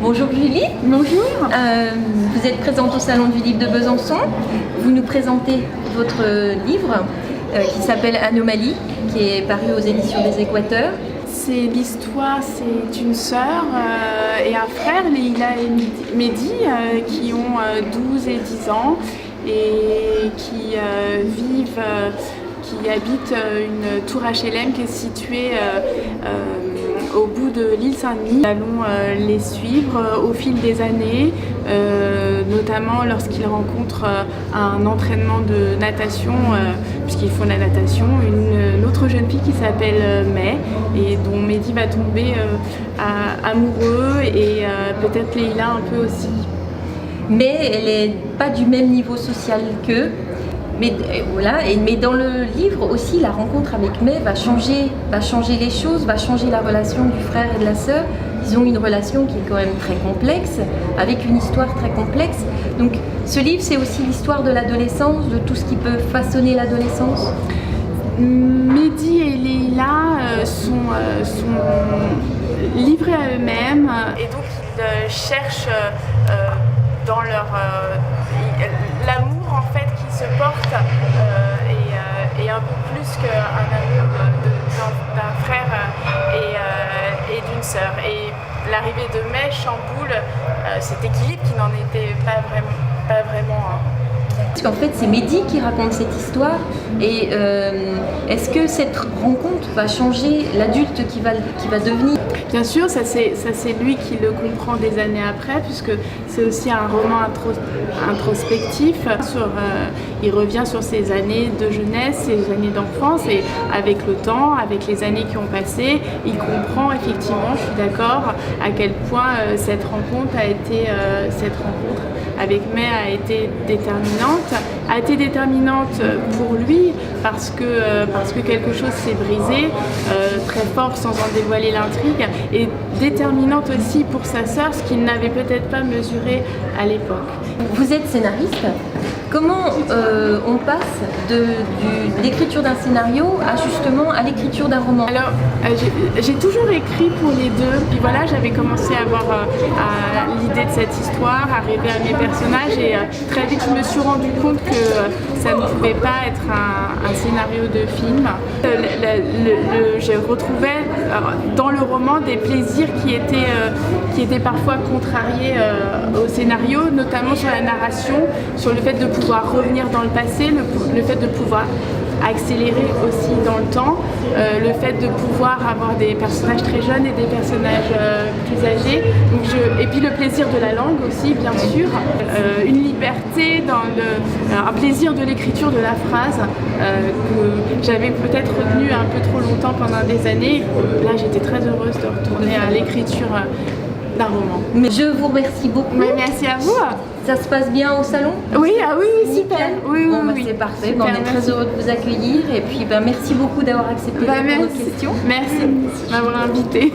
Bonjour Julie. Bonjour. Vous êtes présente au Salon du Livre de Besançon. Vous nous présentez votre livre qui s'appelle Anomalie, qui est paru aux éditions des Équateurs. C'est l'histoire, c'est une sœur et un frère, Leïla et Mehdi, qui ont 12 et 10 ans et qui habitent une tour HLM qui est située au bout de l'île Saint-Denis. Nous allons les suivre au fil des années, notamment lorsqu'ils rencontrent un entraînement de natation, puisqu'ils font de la natation, une autre jeune fille qui s'appelle Mai et dont Mehdi va tomber amoureux et peut-être Leïla un peu aussi. Mais elle n'est pas du même niveau social qu'eux. Mais voilà, mais dans le livre aussi, la rencontre avec Mai va changer les choses, va changer la relation du frère et de la sœur. Ils ont une relation qui est quand même très complexe, avec une histoire très complexe. Donc ce livre, c'est aussi l'histoire de l'adolescence, de tout ce qui peut façonner l'adolescence. Mehdi et Leïla sont livrés à eux-mêmes et donc ils cherchent dans leur l'amour en fait qui se porte et un peu plus qu'un amour d'un frère et d'une sœur. Et l'arrivée de Mai chamboule cet équilibre qui n'en était pas vraiment un. Parce qu'en fait, c'est Mehdi qui raconte cette histoire. Et est-ce que cette rencontre va changer l'adulte qui va devenir? Bien sûr, ça c'est lui qui le comprend des années après, puisque c'est aussi un roman introspectif. Il revient sur ses années de jeunesse, ses années d'enfance, et avec le temps, avec les années qui ont passé, il comprend effectivement, je suis d'accord, à quel point cette rencontre avec Mai a été déterminante pour lui parce que quelque chose s'est brisé, très fort sans en dévoiler l'intrigue, et déterminante aussi pour sa sœur, ce qu'il n'avait peut-être pas mesuré à l'époque. Vous êtes scénariste. Comment on passe de l'écriture d'un scénario à l'écriture d'un roman? Alors, j'ai toujours écrit pour les deux. Puis voilà, j'avais commencé à avoir l'idée de cette histoire, à rêver à mes personnages, et très vite je me suis rendu compte que ça ne pouvait pas être un scénario de film. Je retrouvais dans le roman des plaisirs qui étaient parfois contrariés au scénario, notamment sur la narration, sur le fait de pouvoir revenir dans le passé, le fait de pouvoir accélérer aussi dans le temps, le fait de pouvoir avoir des personnages très jeunes et des personnages plus âgés, et puis le plaisir de la langue aussi, bien sûr, une liberté, un plaisir de l'écriture de la phrase que j'avais peut-être retenu un peu trop longtemps pendant des années. Là, j'étais très heureuse de retourner à l'écriture d'un roman. Mais je vous remercie beaucoup. Mais merci à vous. Ça se passe bien au salon? Oui, super. Oui, oui. C'est parfait. Super, on est très heureux de vous accueillir, et puis merci beaucoup d'avoir accepté notre question. Merci de m'avoir invitée.